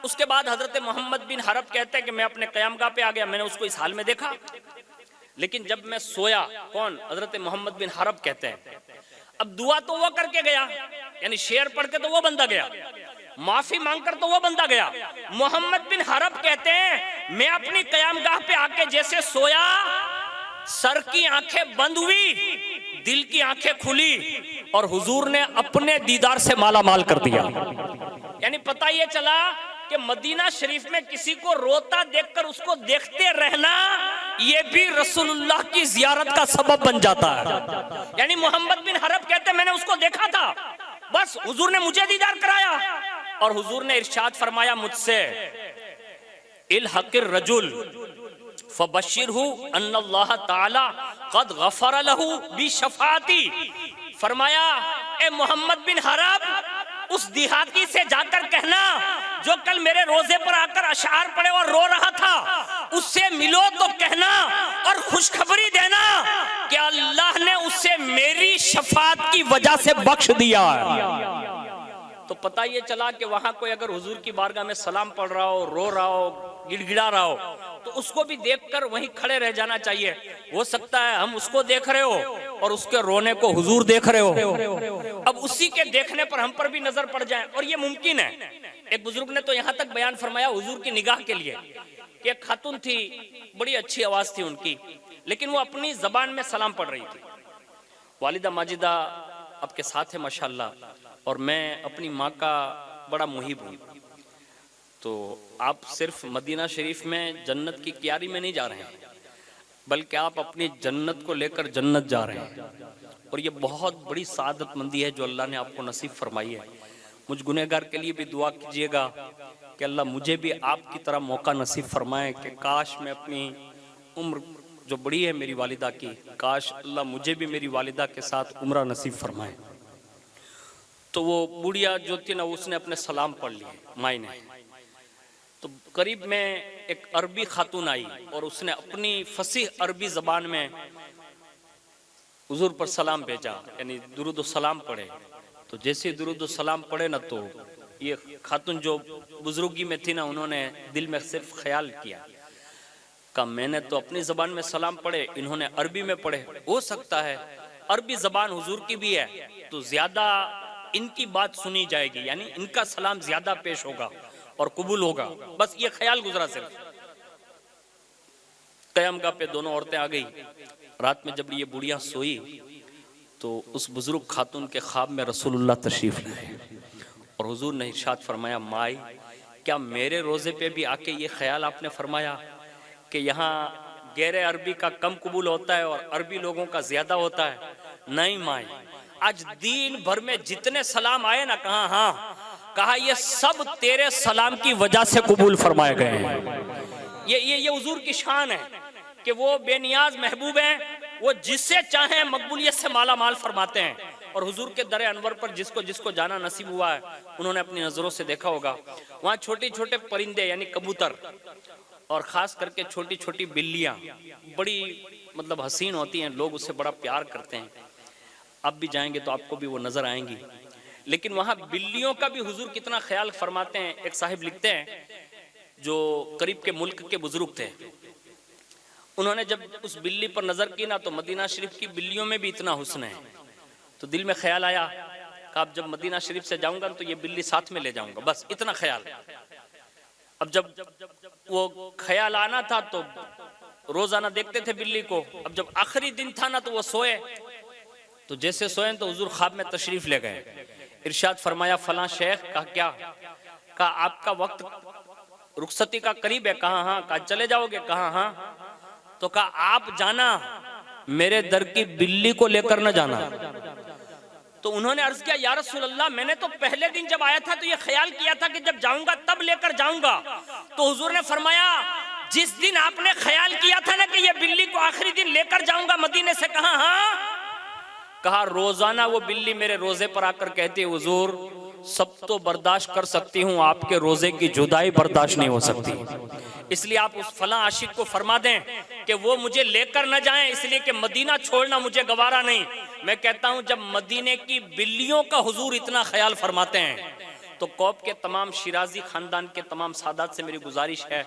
اس کے بعد حضرت محمد بن حرب کہتے ہیں کہ میں اپنے قیام گاہ پہ آ گیا، میں نے اس کو اس حال میں دیکھا، لیکن جب میں سویا، کون؟ حضرت محمد بن حرب کہتے ہیں، اب دعا تو وہ کر کے گیا، یعنی شعر پڑھ کے تو وہ بندہ گیا، معافی مانگ کر تو وہ بندہ گیا۔ محمد بن حرب کہتے ہیں میں اپنی قیام گاہ پہ آ کے جیسے سویا، سر کی آنکھیں بند ہوئی، دل کی آنکھیں کھلی، اور حضور نے اپنے دیدار سے مالا مال کر دیا۔ یعنی پتہ یہ چلا کہ مدینہ شریف میں کسی کو روتا دیکھ کر اس کو دیکھتے رہنا، یہ بھی رسول اللہ کی زیارت کا سبب بن جاتا ہے۔ یعنی محمد بن حرب کہتے ہیں میں نے اس کو دیکھا تھا، بس حضور نے مجھے دیدار کرایا، اور حضور نے ارشاد فرمایا مجھ سے، الحق الرجل فبشرہ ان اللہ تعالی قد غفر لہ بشفاعتی، فرمایا اے محمد بن حرب اس دیہاتی سے جا کر کہنا جو کل میرے روزے پر آ کر اشعار پڑھے اور رو رہا تھا، اس سے ملو تو کہنا اور خوشخبری دینا کہ اللہ نے اسے میری شفاعت کی وجہ سے بخش دیا ہے۔ تو پتہ یہ چلا کہ وہاں کوئی اگر حضور کی بارگاہ میں سلام پڑھ رہا ہو، رو رہا ہو، گڑ گڑا رہا ہو، تو اس کو بھی دیکھ کر وہیں کھڑے رہ جانا چاہیے۔ ہو سکتا ہے ہم اس کو دیکھ رہے ہو اور اس کے رونے کو حضور دیکھ رہے ہو، اب اسی کے دیکھنے پر ہم پر بھی نظر پڑ جائے، اور یہ ممکن ہے۔ ایک بزرگ نے تو یہاں تک بیان فرمایا حضور کی نگاہ کے لیے کہ ایک خاتون تھی، بڑی اچھی آواز تھی ان کی، لیکن وہ اپنی زبان میں سلام پڑھ رہی تھی۔ والدہ ماجدہ آپ کے ساتھ ہے ماشاءاللہ، اور میں اپنی ماں کا بڑا محب ہوں۔ تو آپ صرف مدینہ شریف میں جنت کی کیاری میں نہیں جا رہے ہیں، بلکہ آپ اپنی جنت کو لے کر جنت جا رہے ہیں، اور یہ بہت بڑی سعادت مندی ہے جو اللہ نے آپ کو نصیب فرمائی ہے۔ مجھ گنہگار کے لیے بھی دعا کیجئے گا کہ اللہ مجھے بھی آپ کی طرح موقع نصیب فرمائے کہ کاش میں اپنی عمر جو بڑی ہے میری والدہ کی، کاش اللہ مجھے بھی میری والدہ کے ساتھ عمرہ نصیب فرمائے۔ تو وہ بوڑھیا جو تھی نا، اس نے اپنے سلام پڑھ لیے، مائی نے، تو قریب میں ایک عربی خاتون آئی اور اس نے اپنی فصیح عربی زبان میں حضور پر سلام بھیجا، یعنی درود و سلام پڑھے. تو جیسے درود و سلام پڑھے نا تو یہ خاتون جو بزرگی میں تھی نا، انہوں نے دل میں صرف خیال کیا کہ میں نے تو اپنی زبان میں سلام پڑھے، انہوں نے عربی میں پڑھے، ہو سکتا ہے عربی زبان حضور کی بھی ہے تو زیادہ ان کی بات سنی جائے گی، یعنی ان کا سلام زیادہ پیش ہوگا اور قبول ہوگا. بس یہ خیال گزرا صرف. قیام گاہ پہ دونوں عورتیں آ گئی. رات میں جب یہ بڑھیاں سوئی تو اس بزرگ خاتون کے خواب میں رسول اللہ تشریف لائے اور حضور نے ارشاد فرمایا، مائی کیا میرے روزے پہ بھی آ کے یہ خیال آپ نے فرمایا کہ یہاں غیر عربی کا کم قبول ہوتا ہے اور عربی لوگوں کا زیادہ ہوتا ہے؟ نہیں مائی، آج دین بھر میں جتنے سلام آئے نا، کہا ہاں، کہا یہ سب تیرے سلام کی وجہ سے قبول فرمائے گئے ہیں. یہ حضور کی شان ہے کہ وہ بے نیاز محبوب ہیں، وہ جس سے چاہیں مقبولیت سے مالا مال فرماتے ہیں. اور حضور کے در انور پر جس کو جانا نصیب ہوا ہے، انہوں نے اپنی نظروں سے دیکھا ہوگا وہاں چھوٹے چھوٹے پرندے یعنی کبوتر، اور خاص کر کے چھوٹی چھوٹی بلیاں بڑی مطلب حسین ہوتی ہیں، لوگ اسے بڑا پیار کرتے ہیں. اب بھی جائیں گے تو آپ کو بھی وہ نظر آئیں گی. لیکن وہاں بلیوں کا بھی حضور کتنا خیال فرماتے ہیں. ایک صاحب لکھتے ہیں جو قریب کے ملک کے بزرگ تھے، انہوں نے جب اس بلی پر نظر کی نا تو مدینہ شریف کی بلیوں میں بھی اتنا حسن ہے. تو دل میں خیال آیا کہ اب جب مدینہ شریف سے جاؤں گا تو یہ بلی ساتھ میں لے جاؤں گا، بس اتنا خیال. اب جب وہ خیال آنا تھا تو روزانہ دیکھتے تھے بلی کو. اب جب آخری دن تھا نا تو وہ سوئے، تو جیسے سوئے تو حضور خواب میں تشریف لے گئے. ارشاد فرمایا، فلاں شیخ. کہا کیا؟ کہا آپ کا وقت رخصتی کا قریب ہے. کہا ہاں. کہا چلے جاؤ گے؟ کہا ہاں. تو کہا آپ جانا، میرے در کی بلی کو لے کر نہ جانا. تو انہوں نے عرض کیا، یا رسول اللہ میں نے تو پہلے دن جب آیا تھا تو یہ خیال کیا تھا کہ جب جاؤں گا تب لے کر جاؤں گا. تو حضور نے فرمایا، جس دن آپ نے خیال کیا تھا نا کہ یہ بلی کو آخری دن لے کر جاؤں گا مدینے سے، کہا ہاں. کہا روزانہ وہ بلی میرے روزے پر آ کر کہتی، حضور سب تو برداشت کر سکتی ہوں، آپ کے روزے کی جدائی برداشت نہیں ہو سکتی. اس لیے آپ اس فلاں عاشق کو فرما دیں کہ وہ مجھے لے کر نہ جائیں، اس لیے کہ مدینہ چھوڑنا مجھے گوارا نہیں. میں کہتا ہوں جب مدینے کی بلیوں کا حضور اتنا خیال فرماتے ہیں تو کوپ کے تمام شیرازی خاندان کے تمام سادات سے میری گزارش ہے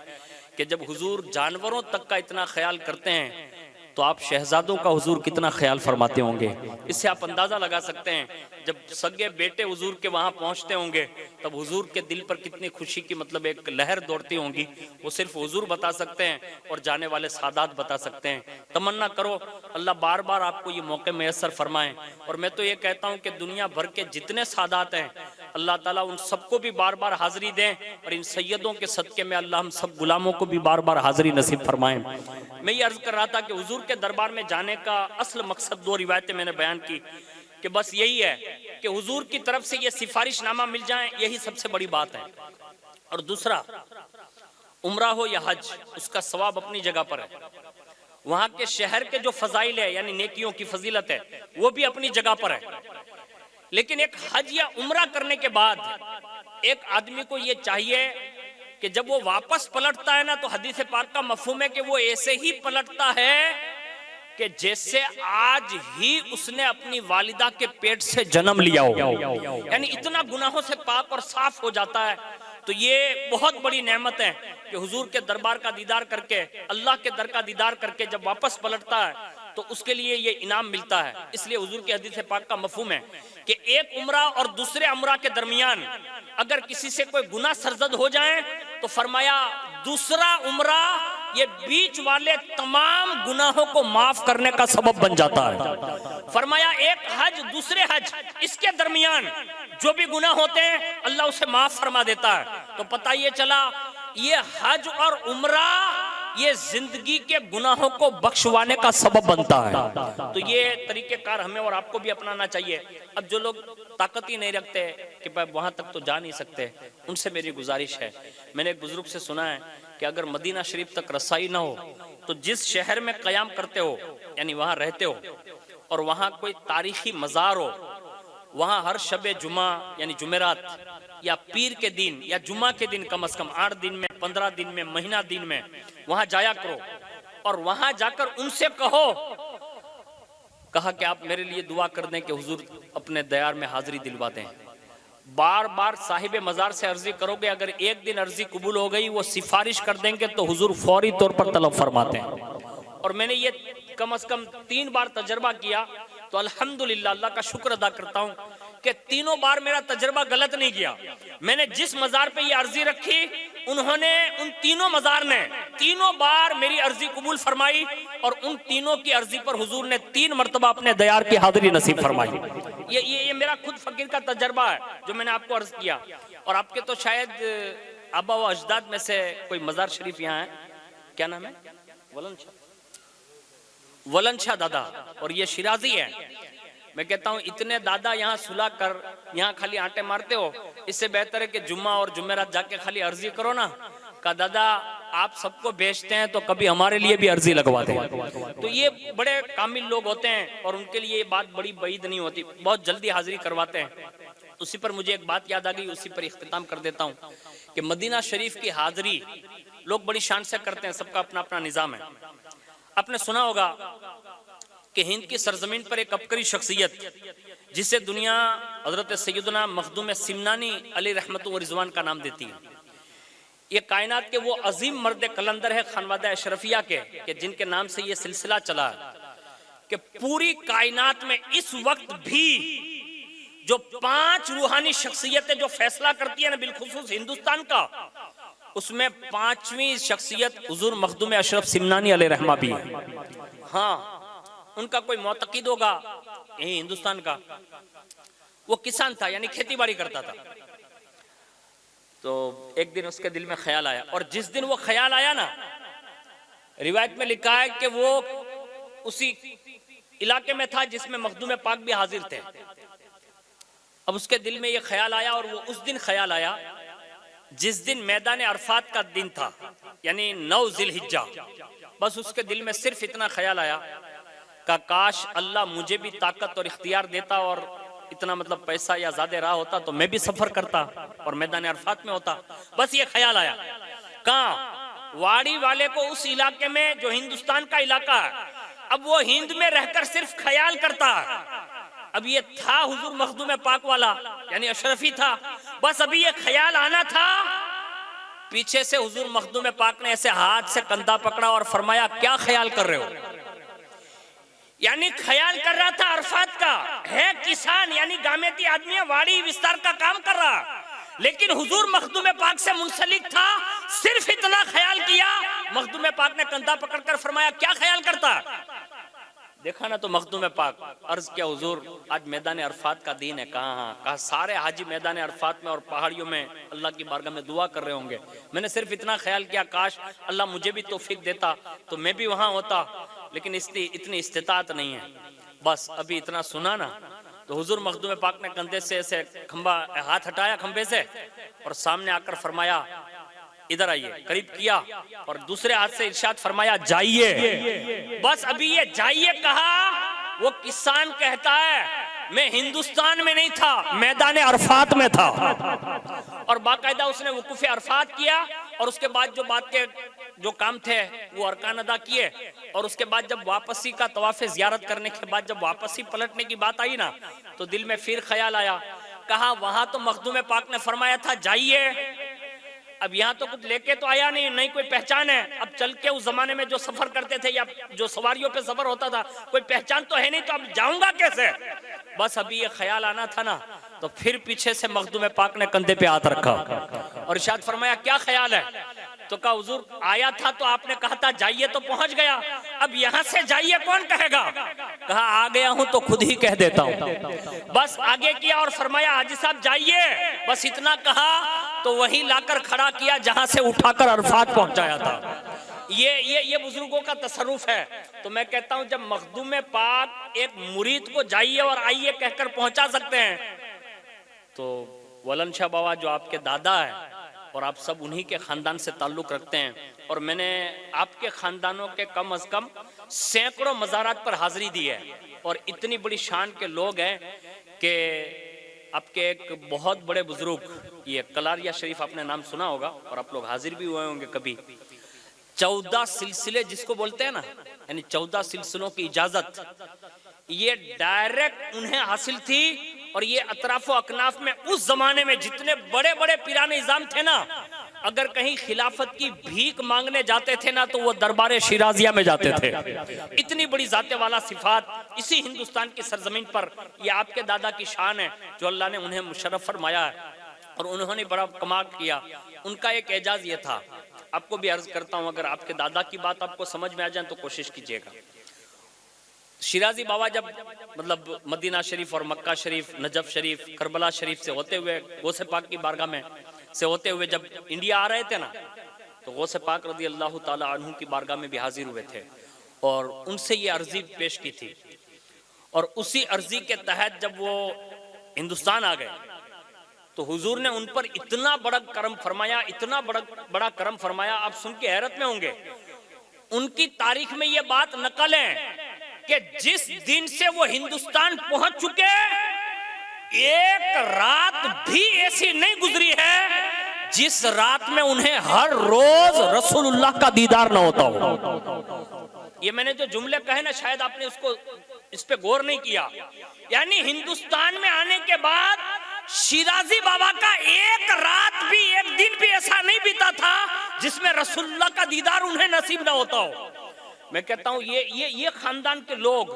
کہ جب حضور جانوروں تک کا اتنا خیال کرتے ہیں تو آپ شہزادوں کا حضور کتنا خیال فرماتے ہوں گے. اس سے آپ اندازہ لگا سکتے ہیں جب سگے بیٹے حضور کے وہاں پہنچتے ہوں گے تب حضور کے دل پر کتنی خوشی کی مطلب ایک لہر دوڑتی ہوں گی. وہ صرف حضور بتا سکتے ہیں اور جانے والے سادات بتا سکتے ہیں. تمنا کرو اللہ بار بار آپ کو یہ موقع میسر فرمائیں. اور میں تو یہ کہتا ہوں کہ دنیا بھر کے جتنے سادات ہیں اللہ تعالیٰ ان سب کو بھی بار بار حاضری دیں، اور ان سیدوں کے صدقے میں اللہ ہم سب غلاموں کو بھی بار بار حاضری نصیب فرمائیں. میں یہ عرض کر رہا تھا کہ حضور کے دربار میں جانے کا اصل مقصد دو روایتیں میں نے بیان کی کہ بس یہی ہے کہ حضور کی طرف سے یہ سفارش نامہ مل جائیں، یہی سب سے بڑی بات ہے. اور دوسرا، عمرہ ہو یا حج، اس کا ثواب اپنی جگہ پر ہے. وہاں کے شہر کے جو فضائل ہے یعنی نیکیوں کی فضیلت ہے وہ بھی اپنی جگہ پر ہے. لیکن ایک حج یا عمرہ کرنے کے بعد ایک آدمی کو یہ چاہیے کہ جب وہ واپس پلٹتا ہے نا تو حدیث پاک کا مفہوم ہے کہ وہ ایسے ہی پلٹتا ہے کہ جیسے آج ہی اس نے اپنی والدہ کے پیٹ سے جنم لیا ہو، یعنی اتنا گناہوں سے پاک اور صاف ہو جاتا ہے. تو یہ بہت بڑی نعمت ہے کہ حضور کے دربار کا دیدار کر کے، اللہ کے در کا دیدار کر کے جب واپس پلٹتا ہے تو اس کے لیے یہ انعام ملتا ہے. اس لیے حضور کی حدیث پاک کا مفہوم ہے کہ ایک عمرہ اور دوسرے عمرہ کے درمیان اگر کسی سے کوئی گناہ سرزد ہو جائیں تو فرمایا دوسرا عمرہ یہ بیچ والے تمام گناہوں کو معاف کرنے کا سبب بن جاتا ہے. فرمایا ایک حج دوسرے حج، اس کے درمیان جو بھی گناہ ہوتے ہیں اللہ اسے معاف فرما دیتا ہے. تو پتہ یہ چلا یہ حج اور عمرہ یہ زندگی کے گناہوں کو بخشوانے کا سبب بنتا ہے. تو یہ طریقہ کار ہمیں اور آپ کو بھی اپنانا چاہیے. اب جو لوگ طاقت ہی نہیں رکھتے کہ وہاں تک تو جا نہیں سکتے، ان سے میری گزارش ہے، میں نے ایک بزرگ سے سنا ہے کہ اگر مدینہ شریف تک رسائی نہ ہو تو جس شہر میں قیام کرتے ہو یعنی وہاں رہتے ہو اور وہاں کوئی تاریخی مزار ہو وہاں ہر شب جمعہ یعنی جمعرات یا پیر کے دن یا جمعہ کے دن کم از کم 8 دن میں 15 دن میں مہینہ دن میں وہاں جایا کرو، اور وہاں جا کر ان سے کہا کہ آپ میرے لیے دعا کر دیں کہ حضور اپنے دیار میں حاضری دلوا دیں۔ بار بار صاحب مزار سے عرضی کرو گے، اگر ایک دن عرضی قبول ہو گئی وہ سفارش کر دیں گے تو حضور فوری طور پر طلب فرماتے ہیں۔ اور میں نے یہ کم از کم 3 بار تجربہ کیا، تو الحمدللہ اللہ کا شکر ادا کرتا ہوں کہ تینوں بار میرا تجربہ غلط نہیں کیا۔ میں نے جس مزار پہ یہ عرضی رکھی، انہوں نے ان تینوں مزار نے تینوں بار میری عرضی قبول فرمائی، اور ان تینوں کی عرضی پر حضور نے 3 مرتبہ اپنے دیار کی حاضری نصیب فرمائی۔ یہ میرا خود فقیر کا تجربہ ہے جو میں نے آپ کو عرض کیا۔ اور آپ کے تو شاید آبا و اجداد میں سے کوئی مزار شریف یہاں ہے، کیا نام ہے؟ ولن شاہ دادا، اور یہ شیرازی ہے۔ میں کہتا ہوں اتنے دادا یہاں سلا کر یہاں خالی آنٹے مارتے ہو، اس سے بہتر ہے کہ جمعہ اور جمعرات جا کے خالی عرضی کرو نا۔ کہا دادا آپ سب کو بیچتے ہیں تو کبھی ہمارے لیے بھی عرضی لگوا دیں۔ تو یہ بڑے کامل لوگ ہوتے ہیں، اور ان کے لیے یہ بات بڑی بعید نہیں ہوتی، بہت جلدی حاضری کرواتے ہیں۔ اسی پر مجھے ایک بات یاد آ گئی، اسی پر اختتام کر دیتا ہوں کہ مدینہ شریف کی حاضری لوگ بڑی شان سے کرتے ہیں، سب کا اپنا اپنا نظام ہے۔ آپ نے سنا ہوگا کہ ہند کی سرزمین پر ایک عبقری شخصیت جسے دنیا حضرت سیدنا مخدوم سمنانی علیہ رحمت و رضوان کا نام دیتی ہے۔ یہ کائنات کے وہ عظیم مرد قلندر ہے خانوادہ اشرفیہ کے، کہ جن کے نام سے یہ سلسلہ چلا ہے کہ پوری کائنات میں اس وقت بھی جو 5 روحانی شخصیتیں جو فیصلہ کرتی ہیں نا، بالخصوص ہندوستان کا، اس میں 5ویں شخصیت حضور مخدوم اشرف سمنانی علیہ رحمہ بھی ہے۔ ہاں، ان کا کوئی معتقد ہوگا یہی ہندوستان کا، وہ کسان تھا یعنی کھیتی باڑی کرتا تھا۔ تو ایک دن اس کے دل میں خیال آیا، اور جس دن وہ خیال آیا نا، روایت میں لکھا ہے کہ وہ اسی علاقے میں تھا جس میں مخدوم پاک بھی حاضر تھے۔ اب اس کے دل میں یہ خیال آیا، اور وہ اس دن خیال آیا جس دن میدان عرفات کا دن تھا، یعنی 9 ذی الحجہ۔ بس اس کے دل میں صرف اتنا خیال آیا کہ کاش اللہ مجھے بھی طاقت اور اختیار دیتا، اور اتنا مطلب پیسہ یا زیادہ راہ ہوتا تو میں بھی سفر کرتا اور میدان عرفات میں ہوتا۔ بس یہ خیال آیا۔ کہاں؟ واڑی والے کو اس علاقے میں جو ہندوستان کا علاقہ ہے، اب وہ ہند میں رہ کر صرف خیال کرتا۔ اب یہ تھا حضور مخدوم پاک والا یعنی اشرفی تھا، بس ابھی یہ خیال آنا تھا، پیچھے سے حضور مخدوم پاک نے ایسے ہاتھ سے کندھا پکڑا اور فرمایا کیا خیال کر رہے ہو؟ یعنی خیال کر رہا تھا عرفات کا، ہے کسان یعنی گامیتی آدمی ہے، واڑی وستار کا کام کر رہا، لیکن حضور مخدوم پاک سے منسلک تھا، صرف اتنا خیال کیا۔ مخدوم پاک نے کندھا پکڑ کر فرمایا کیا خیال کرتا؟ دیکھا نا تو مخدوم پاک عرض کیا حضور آج میدان عرفات کا دن ہے۔ کہا سارے حاجی میدان عرفات میں اور پہاڑیوں میں اللہ کی بارگاہ میں دعا کر رہے ہوں گے، میں نے صرف اتنا خیال کیا کاش اللہ مجھے بھی توفیق دیتا تو میں بھی وہاں ہوتا، لیکن اتنی استطاعت نہیں ہے۔ بس ابھی اتنا سنا نا تو حضور مخدوم پاک نے کندھے سے ایسے کھمبا ہاتھ ہٹایا کھمبے سے، اور سامنے آ کر فرمایا ادھر آئیے، قریب کیا، اور دوسرے ہاتھ سے ارشاد فرمایا جائیے۔ بس ابھی یہ جائیے کہا، وہ کسان کہتا ہے میں ہندوستان میں نہیں تھا، میدان عرفات میں تھا، اور باقاعدہ اس نے وقوف عرفات کیا، اور اس کے بعد جو کام تھے وہ ارکان ادا کیے، اور اس کے بعد جب واپسی کا طواف زیارت کرنے کے بعد جب واپسی پلٹنے کی بات آئی نا تو دل میں پھر خیال آیا، کہا وہاں تو مخدوم پاک نے فرمایا تھا جائیے، اب یہاں تو کچھ لے کے تو آیا نہیں کوئی پہچان ہے، اب چل کے اس زمانے میں جو سفر کرتے تھے یا جو سواریوں پہ سفر ہوتا تھا کوئی پہچان تو ہے نہیں، تو اب جاؤں گا کیسے؟ بس ابھی یہ خیال آنا تھا نا تو پھر پیچھے سے مخدوم پاک نے کندھے پہ ہاتھ رکھا اور ارشاد فرمایا کیا خیال ہے؟ تو کہا حضور آیا تھا تو آپ نے کہا تھا جائیے تو پہنچ گیا، اب یہاں سے جائیے کون کہے گا؟ کہا آ گیا ہوں تو خود ہی کہہ دیتا ہوں۔ بس آگے کیا اور فرمایا حاجی صاحب جائیے، بس اتنا کہا تو وہیں لا کر کھڑا کیا جہاں سے اٹھا کر عرفات پہنچایا تھا۔ یہ بزرگوں کا تصرف ہے۔ تو میں کہتا ہوں جب مخدوم پاک ایک مرید کو جائیے اور آئیے کہہ کر پہنچا سکتے ہیں تو ولن شاہ بابا جو آپ کے دادا ہے اور آپ سب انہی کے خاندان سے تعلق رکھتے ہیں، اور میں نے آپ کے خاندانوں کے کم از کم سینکڑوں مزارات پر حاضری دی ہے، اور اتنی بڑی شان کے لوگ ہیں کہ آپ کے ایک بہت بڑے بزرگ، یہ کلاریا شریف آپ نے نام سنا ہوگا اور آپ لوگ حاضر بھی ہوئے ہوں گے کبھی، 14 سلسلے جس کو بولتے ہیں نا، یعنی 14 سلسلوں کی اجازت، یہ ڈائریکٹ انہیں حاصل تھی. اور یہ اطراف و اکناف میں اس زمانے میں جتنے بڑے بڑے پیران نظام تھے نا، اگر کہیں خلافت کی بھیک مانگنے جاتے تھے نا تو وہ دربار شیرازیہ میں جاتے تھے. اتنی بڑی ذات والا صفات اسی ہندوستان کی سرزمین پر، یہ آپ کے دادا کی شان ہے جو اللہ نے انہیں مشرف فرمایا ہے، اور انہوں نے بڑا کمال کیا. ان کا ایک اعجاز یہ تھا، آپ کو بھی عرض کرتا ہوں، اگر آپ کے دادا کی بات آپ کو سمجھ میں آ جائیں تو کوشش کیجئے گا. شیرازی بابا جب مطلب مدینہ شریف اور مکہ شریف، نجف شریف، کربلا شریف سے ہوتے ہوئے غوث پاک کی بارگاہ میں سے ہوتے ہوئے جب انڈیا آ رہے تھے نا، تو غوث پاک رضی اللہ تعالی عنہ کی بارگاہ میں بھی حاضر ہوئے تھے اور ان سے یہ عرضی پیش کی تھی. اور اسی عرضی کے تحت جب وہ ہندوستان آ گئے تو حضور نے ان پر اتنا بڑا کرم فرمایا، اتنا بڑا کرم فرمایا، آپ سن کے حیرت میں ہوں گے. ان کی تاریخ میں یہ بات نقل ہے کہ جس دن سے وہ ہندوستان پہنچ چکے، ایک رات بھی ایسی نہیں گزری ہے جس رات میں انہیں ہر روز رسول اللہ کا دیدار نہ ہوتا ہو. یہ میں نے جو جملے کہے نا، شاید آپ نے اس پہ غور نہیں کیا. یعنی ہندوستان میں آنے کے بعد شیرازی بابا کا ایک رات بھی، ایک دن بھی ایسا نہیں بیتا تھا جس میں رسول اللہ کا دیدار انہیں نصیب نہ ہوتا ہو. میں کہتا ہوں یہ خاندان کے لوگ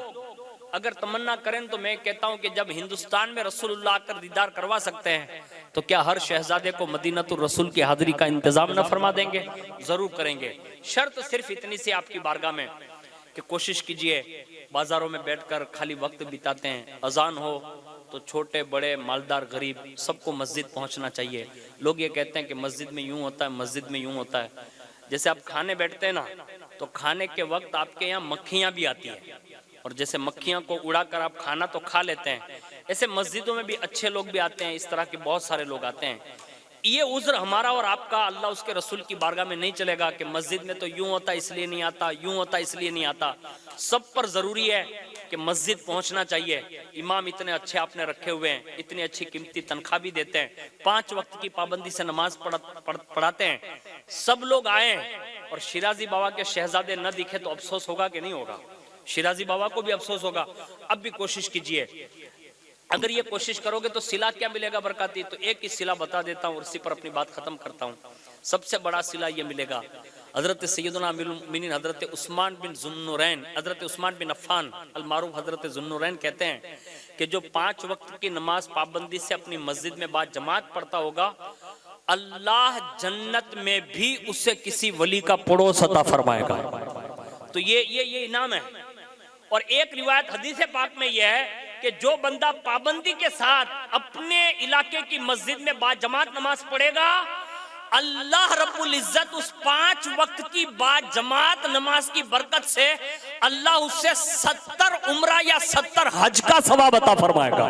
اگر تمنا کریں تو میں کہتا ہوں کہ جب ہندوستان میں رسول اللہ آ کر دیدار کروا سکتے ہیں تو کیا ہر شہزادے کو مدینۃ الرسول کی حاضری کا انتظام نہ فرما دیں گے؟ ضرور کریں گے. شرط صرف اتنی سی آپ کی بارگاہ میں کہ کوشش کیجئے، بازاروں میں بیٹھ کر خالی وقت بتاتے ہیں، اذان ہو تو چھوٹے بڑے مالدار غریب سب کو مسجد پہنچنا چاہیے. لوگ یہ کہتے ہیں کہ مسجد میں یوں ہوتا ہے، مسجد میں یوں ہوتا ہے. جیسے آپ کھانے بیٹھتے ہیں نا تو کھانے کے وقت آپ کے یہاں مکھیاں بھی آتی ہیں، اور جیسے مکھیاں کو اڑا کر آپ کھانا تو کھا لیتے ہیں، ایسے مسجدوں میں بھی اچھے لوگ بھی آتے ہیں، اس طرح کے بہت سارے لوگ آتے ہیں. یہ عذر ہمارا اور آپ کا اللہ اس کے رسول کی بارگاہ میں نہیں چلے گا کہ مسجد میں تو یوں ہوتا اس لیے نہیں آتا، یوں ہوتا اس لیے نہیں آتا. سب پر ضروری ہے کہ مسجد پہنچنا چاہیے. امام اتنے اچھے آپ نے رکھے ہوئے ہیں، اتنی اچھی قیمتی تنخواہ بھی دیتے ہیں، 5 وقت کی پابندی سے نماز پڑھاتے ہیں. سب لوگ آئے اور شیرازی بابا کے شہزادے نہ دکھے تو افسوس ہوگا کہ نہیں ہوگا؟ شیرازی بابا کو بھی افسوس ہوگا. اب بھی کوشش کیجئے، اگر یہ کوشش کرو گے تو صلہ کیا ملے گا برکاتی؟ تو ایک ہی صلہ بتا دیتا ہوں اور اسی پر اپنی بات ختم کرتا ہوں. سب سے بڑا صلہ یہ ملے گا، حضرت سیدنا امیر المؤمنین حضرت عثمان بن ذوالنورین، حضرت عثمان بن عفان المعروف حضرت ذوالنورین کہتے ہیں کہ جو 5 وقت کی نماز پابندی سے اپنی مسجد میں بعد جماعت پڑھتا ہوگا، اللہ جنت میں بھی اسے کسی ولی کا پڑوس عطا فرمائے گا. تو یہ انعام ہے. اور ایک روایت حدیث پاک میں یہ ہے کہ جو بندہ پابندی کے ساتھ اپنے علاقے کی مسجد میں با جماعت نماز پڑھے گا، اللہ رب العزت اس 5 وقت کی با جماعت نماز کی برکت سے اللہ اس سے 70 عمرہ یا 70 حج کا ثواب عطا فرمائے گا.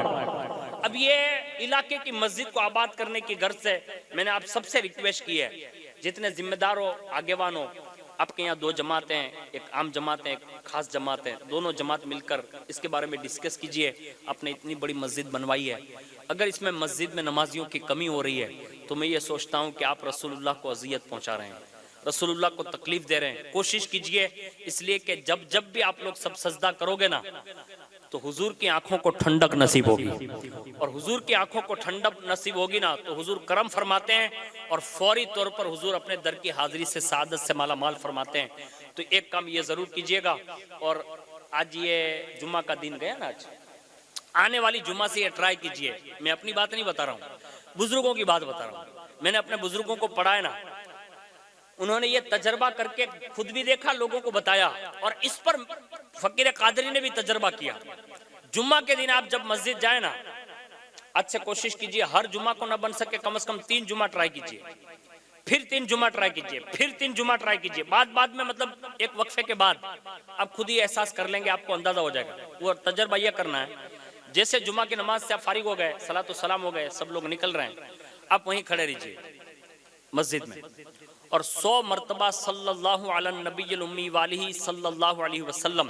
اب یہ علاقے کی مسجد کو آباد کرنے کی غرض سے میں نے آپ سب سے ریکویسٹ کی ہے، جتنے ذمہ دار ہو، آگیوان ہو، آپ کے یہاں 2 جماعتیں، ایک عام جماعت ہے، ایک خاص جماعت ہے، دونوں جماعت مل کر اس کے بارے میں ڈسکس کیجئے. آپ نے اتنی بڑی مسجد بنوائی ہے، اگر اس میں مسجد میں نمازیوں کی کمی ہو رہی ہے تو میں یہ سوچتا ہوں کہ آپ رسول اللہ کو اذیت پہنچا رہے ہیں، رسول اللہ کو تکلیف دے رہے ہیں. کوشش کیجئے، اس لیے کہ جب بھی آپ لوگ سب سجدہ کرو گے نا تو حضور کی آنکھوں کو ٹھنڈک نصیب ہوگی، اور حضور کی آنکھوں کو ٹھنڈک نصیب ہوگی نا تو حضور کرم فرماتے ہیں اور فوری طور پر حضور اپنے در کی حاضری سے سعادت سے مالا مال فرماتے ہیں. تو ایک کام یہ ضرور کیجئے گا. اور آج یہ جمعہ کا دن گیا نا، آج آنے والی جمعہ سے یہ ٹرائی کیجئے. میں اپنی بات نہیں بتا رہا ہوں، بزرگوں کی بات بتا رہا ہوں. میں نے اپنے بزرگوں کو پڑھا ہے نا، انہوں نے یہ تجربہ کر کے خود بھی دیکھا، لوگوں کو بتایا، اور اس پر فقیر قادری نے بھی تجربہ کیا. جمعہ کے دن آپ جب مسجد جائیں نا، آج سے کوشش کیجئے ہر جمعہ کو نہ بن سکے کم از کم 3 جمعہ ٹرائی کیجئے، پھر 3 جمعہ ٹرائی کیجئے، پھر 3 جمعہ ٹرائی کیجئے. بعد میں مطلب ایک وقفے کے بعد آپ خود ہی احساس کر لیں گے، آپ کو اندازہ ہو جائے گا. وہ تجربہ یہ کرنا ہے، جیسے جمعہ کی نماز سے آپ فارغ ہو گئے، صلاۃ السلام ہو گئے، سب لوگ نکل رہے ہیں، آپ وہیں کھڑے رہیے مسجد میں اور 100 مرتبہ صلی اللہ علی النبی الامی والہ صلی اللہ علیہ وسلم